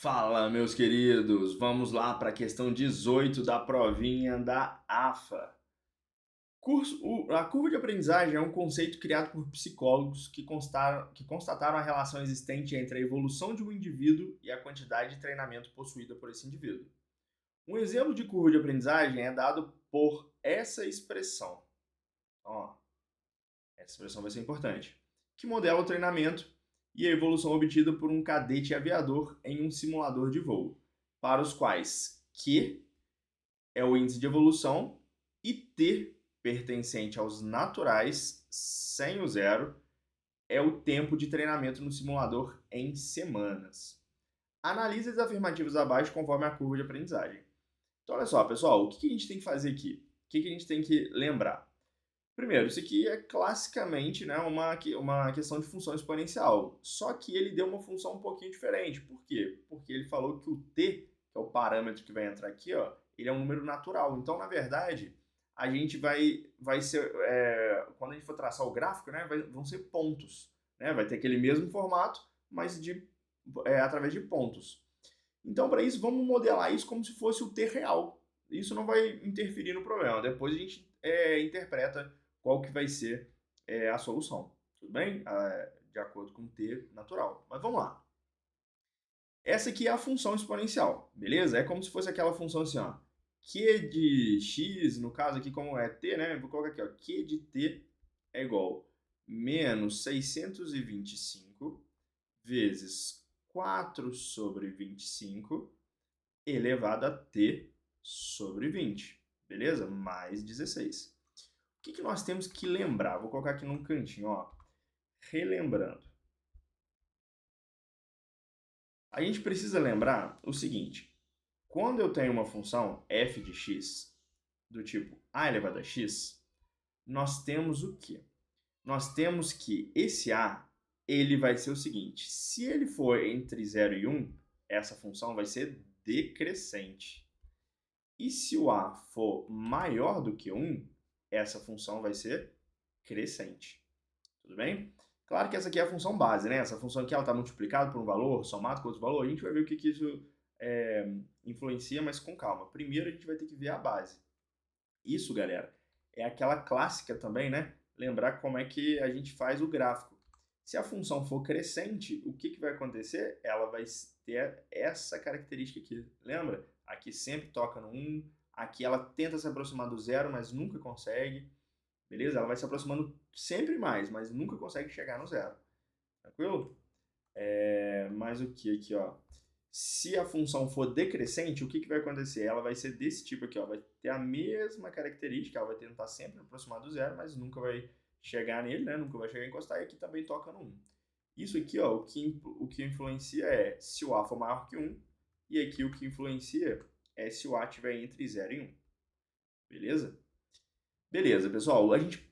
Fala, meus queridos! Vamos lá para a questão 18 da provinha da AFA. A curva de aprendizagem é um conceito criado por psicólogos que constataram a relação existente entre a evolução de um indivíduo e a quantidade de treinamento possuída por esse indivíduo. Um exemplo de curva de aprendizagem é dado por essa expressão. Ó, essa expressão vai ser importante. Que modela o treinamento e a evolução obtida por um cadete aviador em um simulador de voo, para os quais Q é o índice de evolução e T, pertencente aos naturais, sem o zero, é o tempo de treinamento no simulador em semanas. Analise as afirmativas abaixo conforme a curva de aprendizagem. Então, olha só, pessoal, o que a gente tem que fazer aqui? O que a gente tem que lembrar? Primeiro, isso aqui é classicamente, né, uma questão de função exponencial. Só que ele deu uma função um pouquinho diferente. Por quê? Porque ele falou que o t, que é o parâmetro que vai entrar aqui, ó, ele é um número natural. Então, na verdade, a gente vai ser, quando a gente for traçar o gráfico, né, vão ser pontos. Né? Vai ter aquele mesmo formato, mas através de pontos. Então, para isso, vamos modelar isso como se fosse o t real. Isso não vai interferir no problema. Depois a gente interpreta qual que vai ser a solução. Tudo bem? De acordo com o t natural. Mas vamos lá. Essa aqui é a função exponencial, beleza? É como se fosse aquela função assim, ó. Q de x, no caso aqui como é t, né? Vou colocar aqui, ó. Q de t é igual a menos 625 vezes 4 sobre 25 elevado a t sobre 20, beleza? Mais 16. O que nós temos que lembrar? Vou colocar aqui num cantinho, ó. Relembrando. A gente precisa lembrar o seguinte. Quando eu tenho uma função f de x do tipo a elevado a x, nós temos o quê? Nós temos que esse a, ele vai ser o seguinte. Se ele for entre 0 e 1, essa função vai ser decrescente. E se o a for maior do que 1, essa função vai ser crescente. Tudo bem? Claro que essa aqui é a função base, né? Essa função aqui está multiplicada por um valor, somado com outro valor. A gente vai ver o que isso influencia, mas com calma. Primeiro a gente vai ter que ver a base. Isso, galera, é aquela clássica também, né? Lembrar como é que a gente faz o gráfico. Se a função for crescente, o que vai acontecer? Ela vai ter essa característica aqui. Lembra? Aqui sempre toca no 1, aqui ela tenta se aproximar do 0, mas nunca consegue. Beleza? Ela vai se aproximando sempre mais, mas nunca consegue chegar no 0. Tranquilo? Mais o que aqui, ó? Se a função for decrescente, o que vai acontecer? Ela vai ser desse tipo aqui, ó. Vai ter a mesma característica, ela vai tentar sempre aproximar do 0, mas nunca vai chegar nele, né? Nunca vai chegar a encostar, e aqui também toca no 1. Isso aqui, ó, o que influencia é se o a for maior que 1, e aqui o que influencia é se o a estiver entre 0 e 1. Beleza? Beleza, pessoal.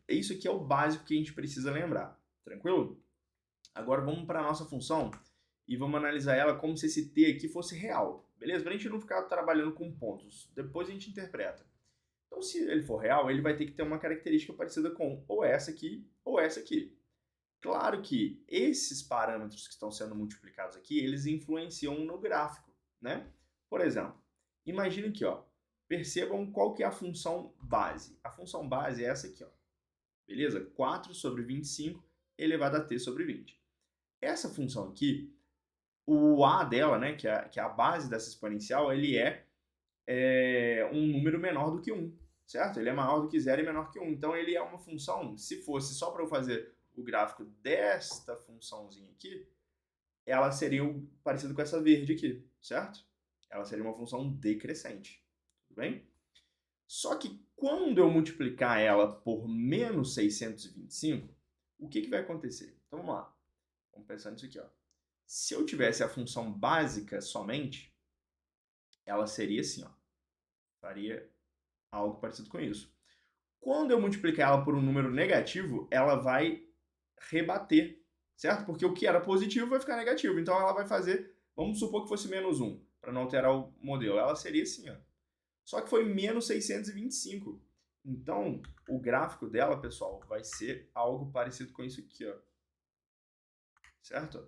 Isso aqui é o básico que a gente precisa lembrar. Tranquilo? Agora vamos para a nossa função e vamos analisar ela como se esse t aqui fosse real. Beleza? Para a gente não ficar trabalhando com pontos. Depois a gente interpreta. Então, se ele for real, ele vai ter que ter uma característica parecida com ou essa aqui ou essa aqui. Claro que esses parâmetros que estão sendo multiplicados aqui, eles influenciam no gráfico, né? Por exemplo, imagine aqui, ó. Percebam qual que é a função base. A função base é essa aqui, ó. Beleza? 4 sobre 25 elevado a t sobre 20. Essa função aqui, o a dela, né, que é a base dessa exponencial, ele é um número menor do que 1, certo? Ele é maior do que 0 e menor que 1. Então, ele é uma função, se fosse só para eu fazer o gráfico desta funçãozinha aqui, ela seria parecida com essa verde aqui, certo? Ela seria uma função decrescente, tudo bem? Só que quando eu multiplicar ela por menos 625, o que vai acontecer? Então vamos lá, vamos pensar nisso aqui, ó. Se eu tivesse a função básica somente, ela seria assim, ó. Faria algo parecido com isso. Quando eu multiplicar ela por um número negativo, ela vai rebater, certo? Porque o que era positivo vai ficar negativo. Então ela vai fazer, vamos supor que fosse menos 1, para não alterar o modelo. Ela seria assim, ó. Só que foi menos 625. Então, o gráfico dela, pessoal, vai ser algo parecido com isso aqui, ó. Certo?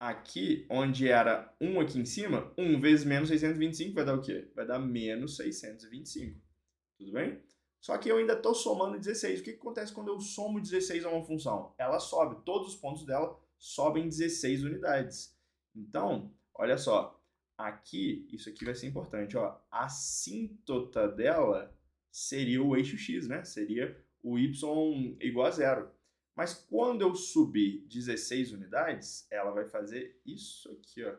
aqui, onde era 1 aqui em cima, 1 vezes menos 625 vai dar o quê? Vai dar menos 625. Tudo bem? Só que eu ainda estou somando 16. O que acontece quando eu somo 16 a uma função? Ela sobe. Todos os pontos dela sobem 16 unidades. Então, olha só. Aqui, isso aqui vai ser importante. Ó, a assíntota dela seria o eixo x, né? Seria o y igual a zero. Mas quando eu subir 16 unidades, ela vai fazer isso aqui, ó.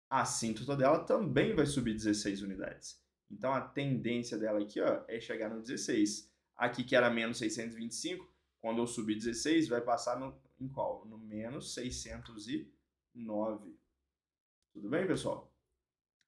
A assíntota dela também vai subir 16 unidades. Então, a tendência dela aqui, ó, é chegar no 16. Aqui, que era menos 625, quando eu subir 16, vai passar em qual? No menos 609. Tudo bem, pessoal?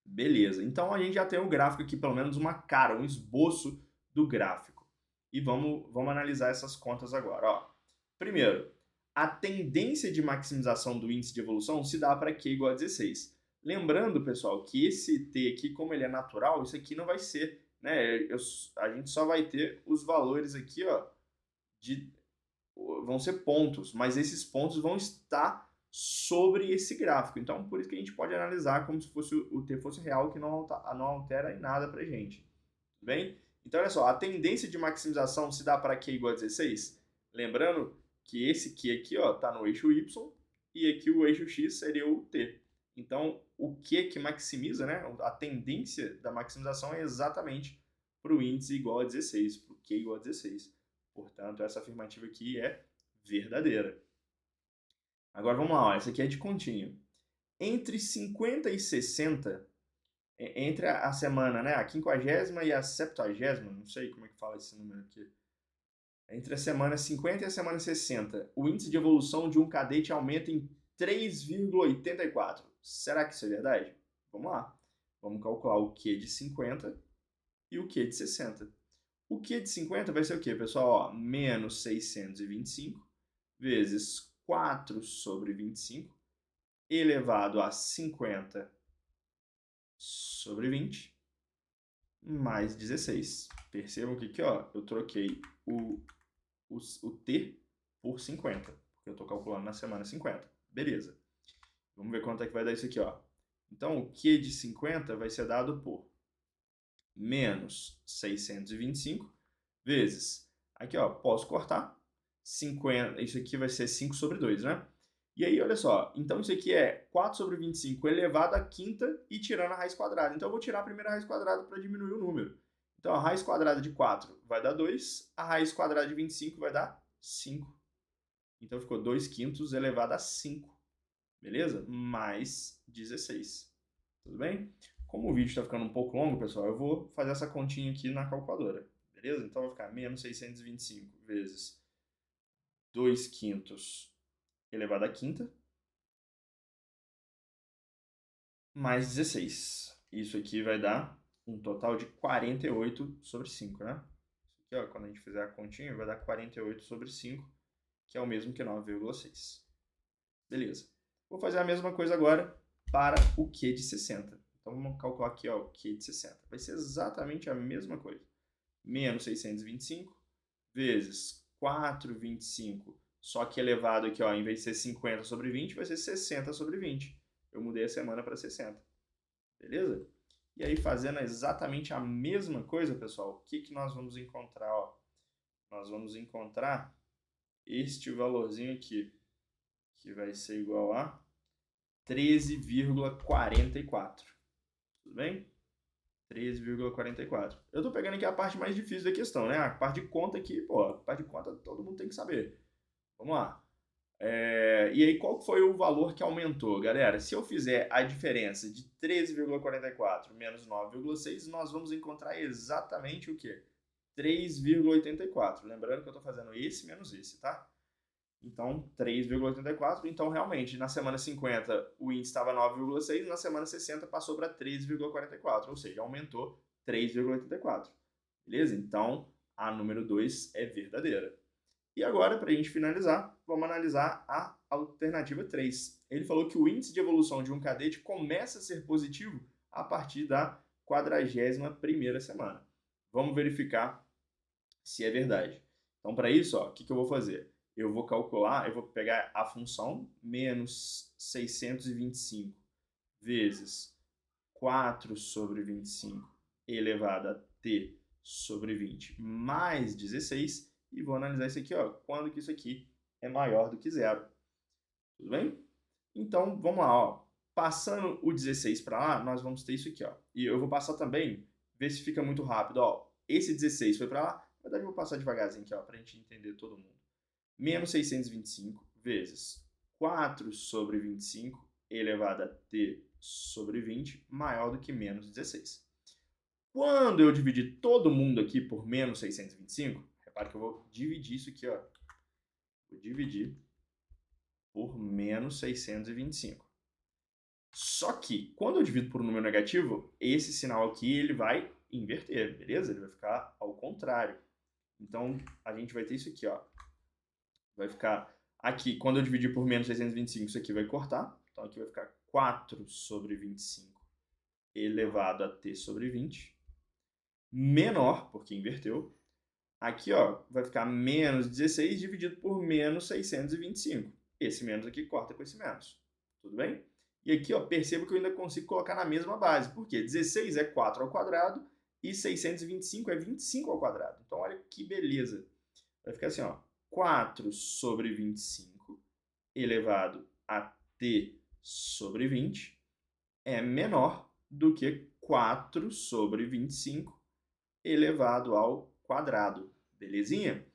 Beleza. Então, a gente já tem o gráfico aqui, pelo menos uma cara, um esboço do gráfico. E vamos analisar essas contas agora. Ó. Primeiro, a tendência de maximização do índice de evolução se dá para Q igual a 16. Lembrando, pessoal, que esse T aqui, como ele é natural, isso aqui não vai ser, né? A gente só vai ter os valores aqui, ó, vão ser pontos, mas esses pontos vão estar sobre esse gráfico. Então, por isso que a gente pode analisar como se fosse o T fosse real, que não altera em nada para a gente. Tudo bem? Então, olha só, a tendência de maximização se dá para Q igual a 16. Lembrando que esse Q aqui está no eixo Y e aqui o eixo X seria o T. Então, o Q que maximiza, né, a tendência da maximização é exatamente para o índice igual a 16, para o Q igual a 16. Portanto, essa afirmativa aqui é verdadeira. Agora vamos lá, ó, essa aqui é de continha. Entre 50 e 60, entre a semana, né, a 50ª e a 70ª, não sei como é que fala esse número aqui. Entre a semana 50 e a semana 60, o índice de evolução de um cadete aumenta em 3,84. Será que isso é verdade? Vamos lá. Vamos calcular o Q de 50 e o Q de 60. O Q de 50 vai ser o quê, pessoal? Ó, menos 625 vezes 4 sobre 25 elevado a 50 sobre 20 mais 16. Percebam que aqui, ó, eu troquei o T por 50, porque eu estou calculando na semana 50. Beleza. Vamos ver quanto é que vai dar isso aqui, ó. Então, o Q de 50 vai ser dado por menos 625 vezes, aqui, ó, posso cortar, 50, isso aqui vai ser 5 sobre 2, né? E aí, olha só, então isso aqui é 4 sobre 25 elevado à quinta e tirando a raiz quadrada. Então, eu vou tirar a primeira raiz quadrada para diminuir o número. Então, a raiz quadrada de 4 vai dar 2, a raiz quadrada de 25 vai dar 5. Então, ficou 2 quintos elevado a 5, beleza? Mais 16, tudo bem? Como o vídeo está ficando um pouco longo, pessoal, eu vou fazer essa continha aqui na calculadora, beleza? Então, vai ficar menos 625 vezes 2 quintos elevado à quinta, mais 16. Isso aqui vai dar um total de 48 sobre 5, né? Isso aqui, ó, quando a gente fizer a continha, vai dar 48 sobre 5, que é o mesmo que 9,6. Beleza. Vou fazer a mesma coisa agora para o Q de 60. Então, vamos calcular aqui, ó, o Q de 60. Vai ser exatamente a mesma coisa. Menos 625 vezes 4,25, só que elevado aqui, ó, em vez de ser 50 sobre 20, vai ser 60 sobre 20. Eu mudei a semana para 60. Beleza? E aí, fazendo exatamente a mesma coisa, pessoal, o que nós vamos encontrar? Ó? Nós vamos encontrar este valorzinho aqui, que vai ser igual a 13,44. Tudo bem? 13,44. Eu estou pegando aqui a parte mais difícil da questão, né? A parte de conta aqui, pô, a parte de conta todo mundo tem que saber. Vamos lá. E aí, qual foi o valor que aumentou? Galera, se eu fizer a diferença de 13,44 menos 9,6, nós vamos encontrar exatamente o quê? 3,84. Lembrando que eu estou fazendo esse menos esse, tá? Então, 3,84. Então, realmente, na semana 50 o índice estava 9,6, na semana 60 passou para 13,44, ou seja, aumentou 3,84. Beleza? Então, a número 2 é verdadeira. E agora, para a gente finalizar, vamos analisar a alternativa 3. Ele falou que o índice de evolução de um cadete começa a ser positivo a partir da 41ª semana. Vamos verificar se é verdade. Então, para isso, o que eu vou fazer? eu vou calcular, eu vou pegar a função menos 625 vezes 4 sobre 25 elevado a t sobre 20 mais 16 e vou analisar isso aqui, ó, quando que isso aqui é maior do que zero. Tudo bem? Então, vamos lá, ó. Passando o 16 para lá, nós vamos ter isso aqui, ó. E eu vou passar também, ver se fica muito rápido, ó. Esse 16 foi para lá, na verdade eu vou passar devagarzinho aqui, ó, para a gente entender todo mundo. Menos 625 vezes 4 sobre 25 elevado a t sobre 20 maior do que menos 16. Quando eu dividir todo mundo aqui por menos 625, repare que eu vou dividir isso aqui, ó. Vou dividir por menos 625. Só que, quando eu divido por um número negativo, esse sinal aqui ele vai inverter, beleza? Ele vai ficar ao contrário. Então, a gente vai ter isso aqui, ó. Vai ficar aqui, quando eu dividir por menos 625, isso aqui vai cortar. Então, aqui vai ficar 4 sobre 25 elevado a t sobre 20. Menor, porque inverteu. Aqui, ó, vai ficar menos 16 dividido por menos 625. Esse menos aqui corta com esse menos. Tudo bem? E aqui, ó, perceba que eu ainda consigo colocar na mesma base. Por quê? 16 é 4 ao quadrado e 625 é 25 ao quadrado. Então, olha que beleza. Vai ficar assim, ó, 4 sobre 25 elevado a t sobre 20 é menor do que 4 sobre 25 elevado ao quadrado. Belezinha?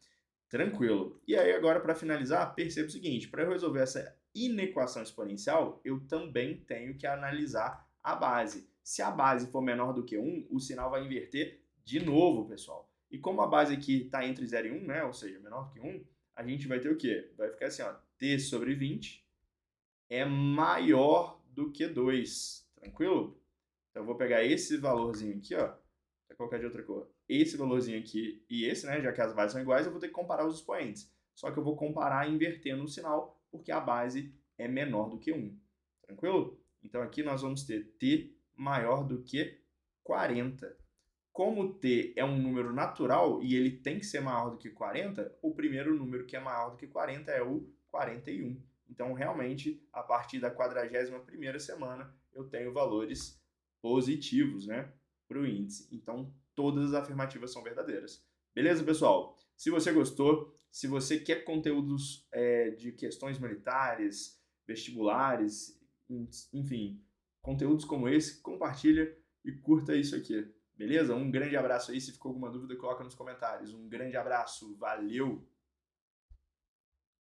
Tranquilo. E aí, agora, para finalizar, perceba o seguinte. Para eu resolver essa inequação exponencial, eu também tenho que analisar a base. Se a base for menor do que 1, o sinal vai inverter de novo, pessoal. E como a base aqui está entre 0 e 1, né, ou seja, menor do que 1, a gente vai ter o quê? Vai ficar assim, ó, t sobre 20 é maior do que 2. Tranquilo? Então, eu vou pegar esse valorzinho aqui, ó, para colocar de outra cor. Esse valorzinho aqui e esse, né, já que as bases são iguais, eu vou ter que comparar os expoentes. Só que eu vou comparar invertendo o sinal, porque a base é menor do que 1. Tranquilo? Então, aqui nós vamos ter t maior do que 40. Como t é um número natural e ele tem que ser maior do que 40, o primeiro número que é maior do que 40 é o 41. Então, realmente, a partir da 41ª semana, eu tenho valores positivos, né, para o índice. Então, todas as afirmativas são verdadeiras. Beleza, pessoal? Se você gostou, se você quer conteúdos de questões militares, vestibulares, enfim, conteúdos como esse, compartilha e curta isso aqui. Beleza? Um grande abraço aí. Se ficou alguma dúvida, coloca nos comentários. Um grande abraço. Valeu!